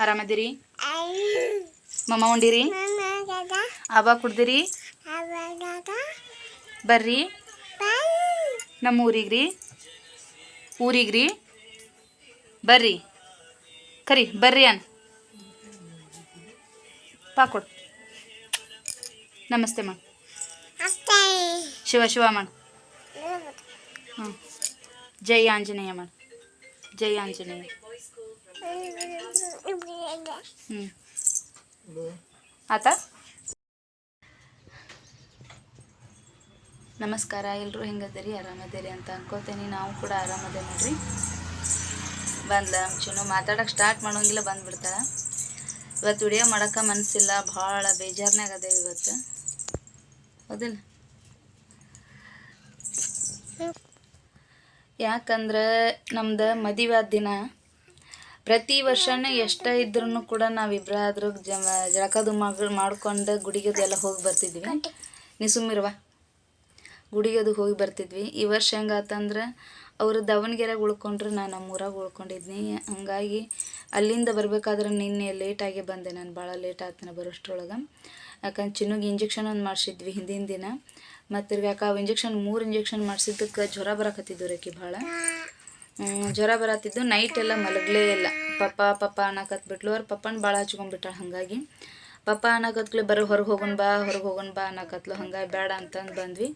ಆರಾಮದಿರಿ? ಮಮ್ಮ ಉಂಡಿರಿ? ಅವ ಕುಡ್ದಿರಿ? ಬರ್ರಿ ನಮ್ಮ ಊರಿಗ್ರಿ ಬರ್ರಿ ಕರಿ ಬರ್ರಿ ಅನ್ ಪಾಕೊಡು. ನಮಸ್ತೆ ಮಾಡು. ಶಿವ ಶಿವ ಮಾಡು. ಹ್ಞೂ ಜೈ ಆಂಜನೇಯ ಮಾಡು. ಜೈ ಆಂಜನೇಯ. ಆತ. ನಮಸ್ಕಾರ. ಎಲ್ಲರೂ ಹೆಂಗದಿರಿ? ಆರಾಮದಿರಿ ಅಂತ ಅನ್ಕೋತೀನಿ. ನಾವು ಕೂಡ ಆರಾಮದೇ ನೋಡ್ರಿ. ಬಂದ್ಲ ಚಿನ್ನು ಮಾತಾಡೋಕೆ ಸ್ಟಾರ್ಟ್ ಮಾಡೋಂಗಿಲ್ಲ, ಬಂದ್ಬಿಡ್ತಾಳೆ. ಇವತ್ತು ವಿಡಿಯೋ ಮಾಡೋಕೆ ಮನಸ್ಸಿಲ್ಲ, ಭಾಳ ಬೇಜಾರನಾಗ ಅದೇವಿ ಇವತ್ತು, ಹೌದಿಲ್ಲ? ಯಾಕಂದ್ರೆ ನಮ್ದು ಮದುವೆ ಆದ ದಿನ ಪ್ರತಿ ವರ್ಷನೇ ಎಷ್ಟೇ ಇದ್ರೂ ಕೂಡ ನಾವಿಬ್ಬರಾದ್ರೂ ಜಳಕದು ಮಾಡ್ಕೊಂಡು ಗುಡಿಗದು ಎಲ್ಲ ಹೋಗಿ ಬರ್ತಿದ್ವಿ. ನೀ ಸುಮ್ಮಿರುವ. ಗುಡಿಗದು ಹೋಗಿ ಬರ್ತಿದ್ವಿ. ಈ ವರ್ಷ ಹೆಂಗಾತಂದ್ರೆ ಅವರು ದಾವಣಗೆರೆಗೆ ಉಳ್ಕೊಂಡ್ರೆ ನಾನು ನಮ್ಮೂರಾಗ ಉಳ್ಕೊಂಡಿದ್ನಿ. ಹಾಗಾಗಿ ಅಲ್ಲಿಂದ ಬರಬೇಕಾದ್ರೆ ನಿನ್ನೆ ಲೇಟಾಗಿ ಬಂದೆ. ನಾನು ಭಾಳ ಲೇಟ್ ಆಗ್ತಾನೆ ಬರೋಷ್ಟ್ರೊಳಗೆ. ಯಾಕಂದ್ರೆ ಚಿನ್ನಗೆ ಇಂಜೆಕ್ಷನ್ ಒಂದು ಮಾಡಿಸಿದ್ವಿ ಹಿಂದಿನ ದಿನ. ಮತ್ತು ಯಾಕೆ ಅವು ಇಂಜೆಕ್ಷನ್ 3 ಇಂಜೆಕ್ಷನ್ ಮಾಡಿಸಿದ್ದಕ್ಕೆ ಜ್ವರ ಬರಕತ್ತಿದ್ದು ರೇಕಿ ಭಾಳ ಜ್ವರ ಬರತ್ತಿದ್ದು. ನೈಟ್ ಎಲ್ಲ ಮಲಗಲೇ ಇಲ್ಲ. ಪಪ್ಪ ಅನ್ನಕತ್ಬಿಟ್ಲು. ಅವ್ರ ಪಪ್ಪನ ಭಾಳ ಹಚ್ಕೊಂಡ್ಬಿಟ್ಟಾಳೆ. ಹಾಗಾಗಿ ಪಪ್ಪ ಅನ್ನಕತ್ಲೆ ಹೊರಗೆ ಹೋಗೋಣ ಬಾ ಅನ್ನಕತ್ಲು. ಹಂಗಾಗಿ ಬೇಡ ಅಂತಂದು ಬಂದ್ವಿ.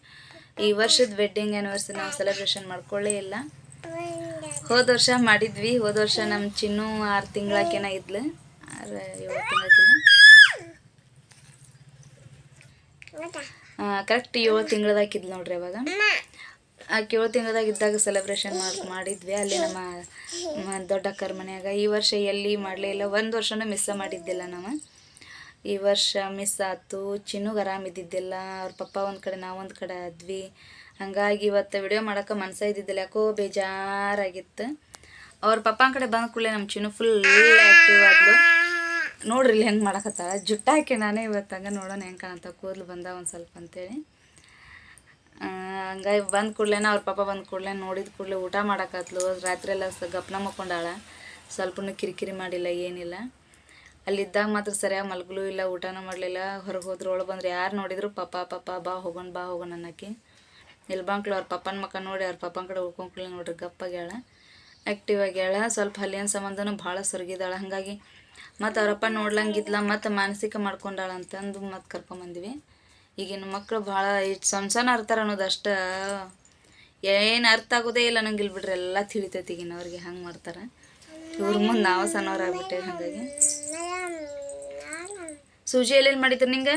ಈ ವರ್ಷದ ವೆಡ್ಡಿಂಗ್ ಆ್ಯನಿವರ್ಸರಿ ನಾವು ಸೆಲೆಬ್ರೇಷನ್ ಮಾಡ್ಕೊಳ್ಳೇ ಇಲ್ಲ. ಹೋದ ವರ್ಷ ಮಾಡಿದ್ವಿ. ಹೋದ ವರ್ಷ ನಮ್ಮ ಚಿನ್ನು 6 ತಿಂಗಳಾಕೆನ ಇದ್ಲು, 6-7 ತಿಂಗಳಾಕಿಲ್ಲ, ಕರೆಕ್ಟ್ 7 ತಿಂಗಳದಾಗಿದ್ದು ನೋಡ್ರಿ. ಅವಾಗ ಆಕೆ 7 ತಿಂಗಳದಾಗಿದ್ದಾಗ ಸೆಲೆಬ್ರೇಷನ್ ಮಾಡಿದ್ವಿ ಅಲ್ಲಿ ನಮ್ಮ ದೊಡ್ಡಕ್ಕರ ಮನ್ಯಾಗ. ಈ ವರ್ಷ ಎಲ್ಲಿ ಮಾಡಲೇ ಇಲ್ಲ. 1 ವರ್ಷನೂ ಮಿಸ್ ಮಾಡಿದ್ದಿಲ್ಲ ನಾವು. ಈ ವರ್ಷ ಮಿಸ್ ಆಯ್ತು. ಚಿನ್ನುಗೆ ಆರಾಮಿದ್ದಿದ್ದಿಲ್ಲ. ಅವ್ರ ಪಪ್ಪ ಒಂದು ಕಡೆ ನಾವು ಒಂದು ಕಡೆ ಆದ್ವಿ. ಹಾಗಾಗಿ ಇವತ್ತು ವಿಡಿಯೋ ಮಾಡೋಕೆ ಮನಸ್ಸೇ ಇದ್ದಿದ್ದಿಲ್ಲ. ಯಾಕೋ ಬೇಜಾರಾಗಿತ್ತು. ಅವ್ರ ಪಪ್ಪನ ಕಡೆ ಬಂದ ಕೂಡಲೇ ನಮ್ಮ ಚಿನ್ನು ಫುಲ್ ಆ್ಯಕ್ಟಿವ್ ಆದ್ಲು. ನೋಡ್ರಿ ಇಲ್ಲಿ ಹೆಂಗೆ ಮಾಡಕತ್ತಾಳ. ಜುಟ್ಟ ಹಾಕಿ ನಾನೇ ಇವತ್ತು ಹಂಗೆ ನೋಡೋಣ ಹೆಂಗೆ ಕಾಣಂತ. ಕೂದಲು ಬಂದ ಒಂದು ಸ್ವಲ್ಪ ಅಂತೇಳಿ. ಹಂಗಾಗಿ ಬಂದ ಕೂಡಲೇ ಅವ್ರ ಪಾಪ ಬಂದ ಕೂಡಲೇ ನೋಡಿದ ಕೂಡಲೇ ಊಟ ಮಾಡಕತ್ಲು. ರಾತ್ರಿ ಎಲ್ಲ ಗಪ್ನ ಮಕ್ಕೊಂಡಾಳ. ಸ್ವಲ್ಪನೂ ಕಿರಿಕಿರಿ ಮಾಡಿಲ್ಲ, ಏನಿಲ್ಲ. ಅಲ್ಲಿದ್ದಾಗ ಮಾತ್ರ ಸರಿಯಾಗಿ ಮಲ್ಗಲೂ ಇಲ್ಲ, ಊಟನೂ ಮಾಡಲಿಲ್ಲ. ಹೊರಗೆ ಹೋದ್ರೆ ಒಳಗೆ ಬಂದ್ರೆ ಯಾರು ನೋಡಿದ್ರು ಪಪ್ಪ ಬಾ ಹೋಗೋಣ ಅನ್ನಕ್ಕೆ. ಇಲ್ಲಿ ಬಂಕ್ಳು ಅವ್ರ ಪಪ್ಪನ ಮಕ್ಕ ನೋಡಿ ಅವ್ರ ಪಪ್ಪನ ಕಡೆ ಉಳ್ಕೊಂಡ್ಕೊಳ್ಳಿ ನೋಡ್ರಿ. ಗಪ್ಪಾಗ್ಯಾಳ, ಆ್ಯಕ್ಟಿವ್ ಆಗ್ಯಾಳ. ಸ್ವಲ್ಪ ಹಲ್ಲಿನ ಸಂಬಂಧನೂ ಭಾಳ ಸೊರಗಿದಾಳ. ಹಾಗಾಗಿ ಮತ್ತು ಅವರಪ್ಪ ನೋಡ್ಲಂಗಿದ್ಲ, ಮತ್ತು ಮಾನಸಿಕ ಮಾಡ್ಕೊಂಡಾಳ ಅಂತಂದು ಮತ್ತು ಕರ್ಕೊಂಬಂದ್ವಿ. ಈಗಿನ ಮಕ್ಕಳು ಭಾಳ ಇಷ್ಟು ಸಣ್ಣ ಅರ್ಥ ಅನ್ನೋದು ಅಷ್ಟು ಏನು ಅರ್ಥ ಆಗೋದೇ ಇಲ್ಲ ನಂಗಿಲ್ಲ ಬಿಡ್ರಿ. ಎಲ್ಲ ತಿಳಿತೈತಿ ಈಗಿನ ಅವ್ರಿಗೆ. ಹಂಗೆ ಮಾಡ್ತಾರೆ. ಇವ್ರ ಮುಂದೆ ನಾವು ಸಣ್ಣವ್ರಾಗ್ಬಿಟ್ಟೇವೆ. ಹಾಗಾಗಿ ಸೂಜಿ ಎಲ್ಲಿ ಮಾಡಿದ್ರು ನಿಂಗೆ?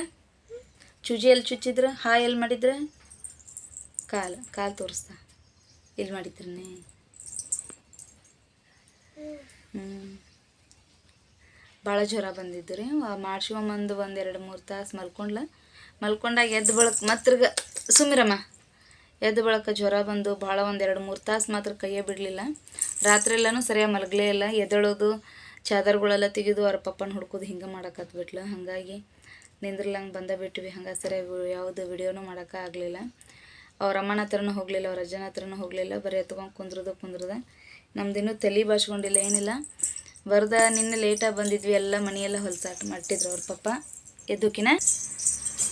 ಚೂಜಿ ಎಲ್ಲಿ ಚುಚ್ಚಿದ್ರು? ಎಲ್ಲಿ ಮಾಡಿದ್ರೆ? ಕಾಲು ತೋರಿಸ್ತಾ ಎಲ್ಲಿ ಮಾಡಿದ್ರನೇ? ಭಾಳ ಜ್ವರ ಬಂದಿದ್ದು ರೀ. ಮಾಡ್ಸ್ಕೊಂಬಂದು 1-2-3 ತಾಸು ಮಲ್ಕೊಂಡಾಗ ಎದ್ದು ಬಳಕ ಮತ್ತಿರ್ಗ ಸುಮ್ಮಿರಮ್ಮ ಎದ್ದು ಬಳಕ ಜ್ವರ ಬಂದು ಭಾಳ 1-2-3 ತಾಸು ಮಾತ್ರ ಕೈಯೇ ಬಿಡಲಿಲ್ಲ. ರಾತ್ರಿ ಎಲ್ಲನೂ ಸರಿಯಾಗಿ ಮಲಗಲೇ ಇಲ್ಲ. ಎದ್ದೇಳೋದು, ಚಾದರ್ಗಳೆಲ್ಲ ತೆಗೆದು ಅವ್ರ ಪಪ್ಪನ ಹುಡ್ಕೋದು ಹಿಂಗೆ ಮಾಡಕತ್ಬಿಟ್ಲು. ಹಾಗಾಗಿ ನಿಂದ್ರಲಂಗೆ ಬಿಟ್ವಿ. ಹಂಗೆ ಸರಿಯಾಗಿ ಯಾವುದು ವಿಡಿಯೋನೂ ಮಾಡೋಕೆ ಆಗಲಿಲ್ಲ. ಅವ್ರ ಅಮ್ಮನ ಹತ್ರನೂ ಹೋಗಲಿಲ್ಲ, ಅವ್ರ ಅಜ್ಜನ ಹತ್ರನೂ ಹೋಗಲಿಲ್ಲ. ಬರೀ ಎತ್ಕೊಂಡು ಕುಂದ್ರದ. ನಮ್ದಿನ್ನೂ ತಲೆ ಬಾಚ್ಕೊಂಡಿಲ್ಲ, ಏನಿಲ್ಲ. ನಿನ್ನೆ ಲೇಟಾಗಿ ಬಂದಿದ್ವಿ. ಎಲ್ಲ ಮನೆಯೆಲ್ಲ ಹೊಲಸಾಟ ಮಾಡಿಟ್ಟಿದ್ರು ಅವ್ರ ಪಪ್ಪ. ಎದ್ದಕಿನ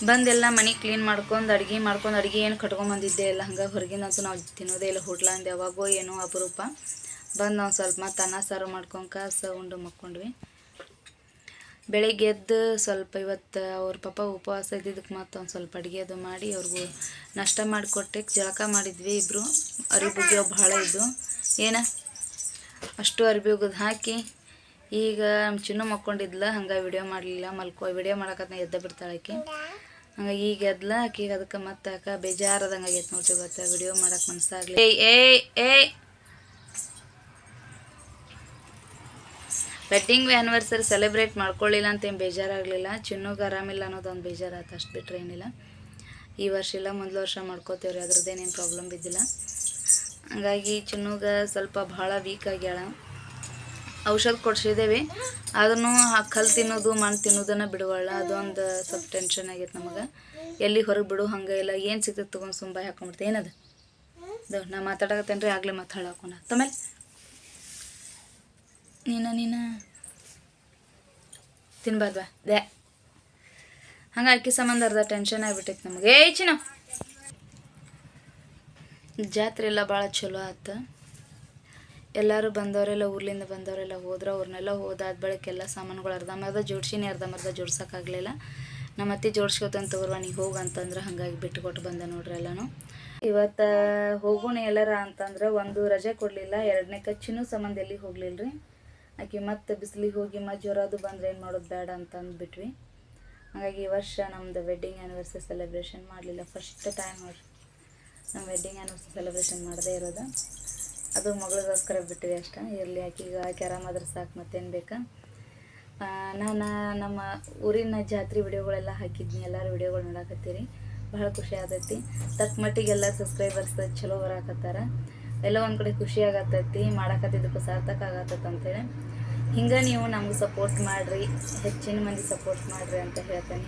ಬಂದೆಲ್ಲ ಮನೆ ಕ್ಲೀನ್ ಮಾಡ್ಕೊಂಡು ಅಡುಗೆ ಏನು ಕಟ್ಕೊಂಬಂದಿದ್ದೆ ಇಲ್ಲ. ಹಂಗೆ ಹೊರಗಿನಂತೂ ನಾವು ತಿನ್ನೋದೇ ಇಲ್ಲ. ಹೋಟ್ಲಂದು ಯಾವಾಗೋ ಏನೋ ಅಪರೂಪ ಬಂದು ನಾವು ಸ್ವಲ್ಪ ಮತ್ತು ಅನ್ನ ಸಾರು ಮಾಡ್ಕೊಂಡು ಕಾಸು ಉಂಡು ಮಕ್ಕೊಂಡ್ವಿ. ಬೆಳಿಗ್ಗೆ ಎದ್ದು ಸ್ವಲ್ಪ ಇವತ್ತು ಅವ್ರ ಪಪ್ಪ ಉಪವಾಸ ಇದ್ದಿದ್ದಕ್ಕೆ ಮತ್ತು ಒಂದು ಸ್ವಲ್ಪ ಅಡುಗೆ ಅದು ಮಾಡಿ ಅವ್ರಿಗೂ ನಾಷ್ಟ ಮಾಡಿಕೊಟ್ಟೆ. ಜಳಕ ಮಾಡಿದ್ವಿ ಇಬ್ಬರು. ಅರಿಬುಗ್ಗಿ ಭಾಳ ಇದ್ದು ಅಷ್ಟು ಅರಿಬಿ ಒಗದು ಹಾಕಿ ಈಗ ಚಿನ್ನು ಮಕ್ಕೊಂಡಿದ್ಲ. ಹಂಗೆ ವಿಡಿಯೋ ಮಾಡಲಿಲ್ಲ. ವಿಡಿಯೋ ಮಾಡಕತ್ನ ಎದ್ದ ಬಿಡ್ತಾಳೆ ಆಕೆ. ಹಂಗೆ ಈಗ ಎದ್ಲ ಆಕೆಗೆ. ಅದಕ್ಕೆ ಮತ್ತೆ ಬೇಜಾರದಂಗೆ ಆಗೈತೆ ನೋಡ್ರಿ. ಇವತ್ತು ವಿಡಿಯೋ ಮಾಡೋಕೆ ಮನಸ್ಸಾಗಲಿ. ಏಯ್ ವೆಡ್ಡಿಂಗ್ ಆ್ಯನಿವರ್ಸರಿ ಸೆಲೆಬ್ರೇಟ್ ಮಾಡ್ಕೊಳ್ಳಿಲ್ಲ ಅಂತೇನು ಬೇಜಾರಾಗಲಿಲ್ಲ. ಚಿನ್ನುಗೆ ಆರಾಮಿಲ್ಲ ಅನ್ನೋದೊಂದು ಬೇಜಾರಾಯ್ತು, ಅಷ್ಟು ಬಿಟ್ಟರೆ ಏನಿಲ್ಲ. ಈ ವರ್ಷ ಇಲ್ಲ, ಮೊದಲು ವರ್ಷ ಮಾಡ್ಕೋತೇವ್ರಿ. ಅದ್ರದ್ದೇನೇನು ಪ್ರಾಬ್ಲಮ್ ಬಿದ್ದಿಲ್ಲ. ಹಾಗಾಗಿ ಚಿನ್ನುಗೆ ಸ್ವಲ್ಪ ಭಾಳ ವೀಕ್ ಆಗ್ಯಾಳ. ಔಷಧ ಕೊಡ್ಸಿದ್ದೇವೆ. ಅದನ್ನು ಕಲ್ಲು ತಿನ್ನೋದು ಮಣ್ಣು ತಿನ್ನೋದನ್ನು ಬಿಡುವಲ್ಲ. ಅದೊಂದು ಸ್ವಲ್ಪ ಟೆನ್ಷನ್ ಆಗೈತೆ ನಮಗೆ. ಎಲ್ಲಿ ಹೊರಗೆ ಬಿಡು ಹಂಗೆ ಇಲ್ಲ. ಏನು ಸಿಗ್ತದೆ ತೊಗೊಂಡು ಸುಂಬಾಯಿ ಹಾಕೊಂಡ್ಬಿಡ್ತೆ. ಏನದು ನಾ ಮಾತಾಡಕತ್ತೇನೆ ರೀ. ಆಗಲೇ ಮಾತಾಡೋಣ ತಮೇಲೆ ನೀನು ತಿನ್ಬಾರ್ದ ದೇ ಹಂಗೆ ಅಕ್ಕಿ ಸಂಬಂಧ ಅರ್ಧ ಟೆನ್ಷನ್ ಆಗಿಬಿಟ್ಟೈತೆ ನಮಗೆ ಚಿನ್ನ ಜಾತ್ರೆ ಎಲ್ಲ ಭಾಳ ಚಲೋ ಆಯ್ತು. ಎಲ್ಲರೂ ಬಂದವರೆಲ್ಲ ಊರ್ಲಿಂದ ಬಂದವರೆಲ್ಲ ಹೋದ್ರೆ ಅವ್ರನ್ನೆಲ್ಲ ಹೋದಾದ ಬಳಿಕ ಎಲ್ಲ ಸಾಮಾನುಗಳು ಅರ್ಧಂಬರ್ಧ ಜೋಡ್ಸಿನಿ, ಅರ್ಧಂಬರ್ಧ ಜೋಡ್ಸೋಕ್ಕಾಗಲಿಲ್ಲ. ನಮ್ಮ ಅತ್ತೆ ಜೋಡ್ಸ್ಕೊತಾನೆ ತಗೋರ್ವ ನೀ ಹೋಗು ಅಂತಂದ್ರೆ ಹಾಗಾಗಿ ಬಿಟ್ಟು ಕೊಟ್ಟು ಬಂದೆ ನೋಡ್ರಿ ಎಲ್ಲನೂ. ಇವತ್ತು ಹೋಗೋಣ ಎಲ್ಲರ ಅಂತಂದ್ರೆ ಒಂದು ರಜೆ ಕೊಡಲಿಲ್ಲ, 2ನೇ ಕಚ್ಚಿನೂ ಸಂಬಂಧ ಎಲ್ಲಿಗೆ ಹೋಗ್ಲಿಲ್ಲ ರೀ. ಆಕೆ ಮತ್ತೆ ಬಿಸಿಲಿಗೆ ಹೋಗಿ ಜ್ವರ ಅದು ಬಂದರೆ ಏನು ಮಾಡೋದು ಬೇಡ ಅಂತ ಅಂದ್ಬಿಟ್ವಿ. ಹಾಗಾಗಿ ಈ ವರ್ಷ ನಮ್ಮದು ವೆಡ್ಡಿಂಗ್ ಆ್ಯನಿವರ್ಸರಿ ಸೆಲೆಬ್ರೇಷನ್ ಮಾಡಲಿಲ್ಲ. ಫಸ್ಟ್ ಟೈಮ್ ನೋಡ್ರಿ ನಮ್ಮ ವೆಡ್ಡಿಂಗ್ ಆ್ಯನಿವರ್ಸರಿ ಸೆಲೆಬ್ರೇಷನ್ ಮಾಡದೇ ಇರೋದು. ಅದು ಮಗಳಿಗೋಸ್ಕರ ಬಿಟ್ಟಿವಿ ಅಷ್ಟೇ. ಇರಲಿ ಆಕೆ ಆರಾಮಾದ್ರೆ ಸಾಕು, ಮತ್ತೇನು ಬೇಕಾ. ನಾನು ನಮ್ಮ ಊರಿನ ಜಾತ್ರೆ ವಿಡಿಯೋಗಳೆಲ್ಲ ಹಾಕಿದ್ನಿ, ಎಲ್ಲರೂ ವಿಡಿಯೋಗಳು ನೋಡಾಕತ್ತೀರಿ, ಭಾಳ ಖುಷಿ ಆಗತ್ತೈತಿ. ತಕ್ಕ ಮಟ್ಟಿಗೆ ಎಲ್ಲ ಸಬ್ಸ್ಕ್ರೈಬರ್ಸ್ ಚಲೋ ಬರಾಕತ್ತಾರ, ಎಲ್ಲ ಒಂದು ಕಡೆ ಖುಷಿ ಆಗತ್ತೈತಿ. ಮಾಡಾಕತ್ತಿದ್ದಕ್ಕೂ ಸಾರ್ಥಕ ಆಗತ್ತೈತೆ ಅಂತೇಳಿ ಹಿಂಗೆ ನೀವು ನಮ್ಗೆ ಸಪೋರ್ಟ್ ಮಾಡಿರಿ, ಹೆಚ್ಚಿನ ಮಂದಿ ಸಪೋರ್ಟ್ ಮಾಡಿರಿ ಅಂತ ಹೇಳ್ತೇನೆ.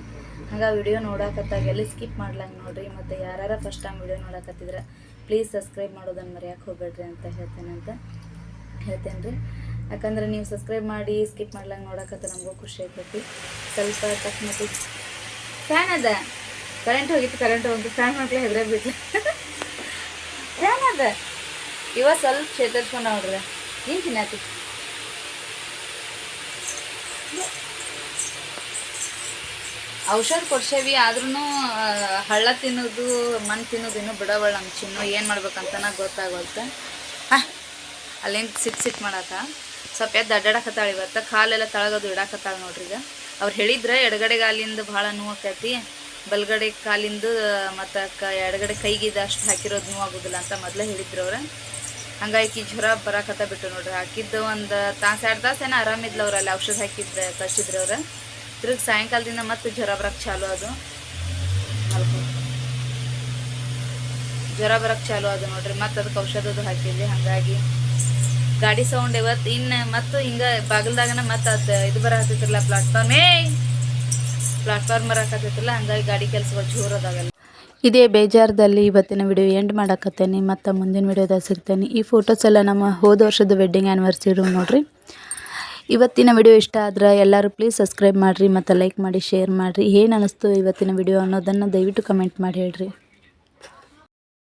ಹಂಗೆ ವಿಡಿಯೋ ನೋಡಾಕತ್ತಾಗ ಎಲ್ಲಿ ಸ್ಕಿಪ್ ಮಾಡ್ಲಂಗೆ ನೋಡಿರಿ. ಮತ್ತು ಯಾರು ಫಸ್ಟ್ ಟೈಮ್ ವಿಡಿಯೋ ನೋಡಾಕತ್ತಿದ್ರೆ ಪ್ಲೀಸ್ ಸಬ್ಸ್ಕ್ರೈಬ್ ಮಾಡೋದನ್ನು ಮರೆಯೋಕೆ ಹೋಗ್ಬೇಡ್ರಿ ಅಂತ ಹೇಳ್ತೇನೆ ರೀ. ಯಾಕಂದ್ರೆ ನೀವು ಸಬ್ಸ್ಕ್ರೈಬ್ ಮಾಡಿ ಸ್ಕಿಪ್ ಮಾಡ್ಲಂಗೆ ನೋಡಾಕತ್ತ ನಮಗೂ ಖುಷಿ ಆಗ್ತೈತಿ. ಸ್ವಲ್ಪ ತಕ್ಕ ಮಟ್ಟಿಗೆ ಫ್ಯಾನ್ ಅದ, ಕರೆಂಟ್ ಹೋಗಿತ್ತು, ಕರೆಂಟ್ ಹೋಗಿ ಫ್ಯಾನ್ ಮಕ್ಳು ಹೆದ್ರೆ ಬಿಟ್ಲ. ಫ್ಯಾನ್ ಅದ ಇವಾಗ ಸ್ವಲ್ಪ ಚೇತರಿಸ್ಕೊಂಡು ನೋಡ್ರಿ. ಏನು ತಿನ್ನತಿ ಔಷಧ ಕೊಡ್ಸೇವಿ, ಆದ್ರೂ ಹಳ್ಳ ತಿನ್ನೋದು ಮಣ್ಣು ತಿನ್ನೋದು ಇನ್ನೂ ಬಿಡವಳ ನಮ್ಮ ಚಿನ್ನು. ಏನು ಮಾಡ್ಬೇಕಂತನ ಗೊತ್ತಾಗೋಲ್ತ. ಅಲ್ಲೇನು ಸಿಟ್ ಮಾಡಾಕ ಸ್ವಲ್ಪ ಎದ್ದು ಅಡ್ಡಾಡಕತ್ತಾಳ. ಇವತ್ತು ಕಾಲೆಲ್ಲ ತಳಗೋದು ಇಡಾಕತ್ತಾಳ ನೋಡ್ರಿ. ಈಗ ಅವ್ರು ಹೇಳಿದ್ರೆ ಎಡಗಡೆ ಕಾಲಿಂದ ಭಾಳ ನೋವಾಕೈತಿ, ಬಲಗಡೆ ಕಾಲಿಂದು ಮತ್ತು ಎಡಗಡೆ ಕೈಗಿದ ಅಷ್ಟು ಹಾಕಿರೋದು ನೋವಾಗೋದಿಲ್ಲ ಅಂತ ಮೊದಲೇ ಹೇಳಿದ್ರು ಅವ್ರು. ಹಂಗಾಗಿ ಜ್ವರ ಬರಾಕತ್ತ ಬಿಟ್ಟು ನೋಡ್ರಿ. ಹಾಕಿದ್ದು ಒಂದು ತಾಸು 2 ತಾಸು ಏನೋ ಆರಾಮಿದ್ಲು ಅವ್ರು, ಅಲ್ಲಿ ಔಷಧ ಹಾಕಿದ್ದು ಕಳಿಸಿದ್ರು ಅವ್ರು. ತಿರುಗಿ ಸಾಯಂಕಾಲದಿಂದ ಮತ್ತೆ ಜ್ವರ ಬರೋಕ್ಕೆ ಚಾಲು ಅದು, ಜ್ವರ ಬರೋಕ್ಕೆ ಚಾಲು ಅದು ನೋಡ್ರಿ. ಮತ್ತು ಅದಕ್ಕೆ ಔಷಧದ್ದು ಹಾಕಿದ್ವಿ. ಹಾಗಾಗಿ ಗಾಡಿ ಸೌಂಡ್ ಇವತ್ತು ಇನ್ನು ಮತ್ತು ಹಿಂಗೆ ಬಾಗಿಲ್ದಾಗನ ಮತ್ತು ಅದು ಇದು ಬರಾಕತ್ತಿರಲ್ಲ, ಪ್ಲಾಟ್ಫಾರ್ಮ್ ಬರಾಕತ್ತಿರಲ್ಲ. ಹಂಗಾಗಿ ಗಾಡಿ ಕೆಲಸಗಳು ಜೋರದಾಗಲ್ಲ. ಇದೇ ಬೇಜಾರದಲ್ಲಿ ಇವತ್ತಿನ ವಿಡಿಯೋ ಎಂಡ್ ಮಾಡಾಕತ್ತೇನೆ. ಮತ್ತು ಮುಂದಿನ ವಿಡಿಯೋದಾಗ ಸಿಗ್ತೇನೆ. ಈ ಫೋಟೋಸ್ ಎಲ್ಲ ನಮ್ಮ ಹೋದ ವರ್ಷದ ವೆಡ್ಡಿಂಗ್ ಆ್ಯನಿವರ್ಸರಿ ನೋಡ್ರಿ. ಇವತ್ತಿನ ವಿಡಿಯೋ ಇಷ್ಟ ಆದ್ರೆ ಎಲ್ಲರೂ ಪ್ಲೀಸ್ ಸಬ್ಸ್ಕ್ರೈಬ್ ಮಾಡಿರಿ ಮತ್ತು ಲೈಕ್ ಮಾಡಿ ಶೇರ್ ಮಾಡಿರಿ. ಏನು ಅನ್ನಿಸ್ತು ಇವತ್ತಿನ ವಿಡಿಯೋ ಅನ್ನೋದನ್ನು ದಯವಿಟ್ಟು ಕಮೆಂಟ್ ಮಾಡಿ ಹೇಳ್ರಿ.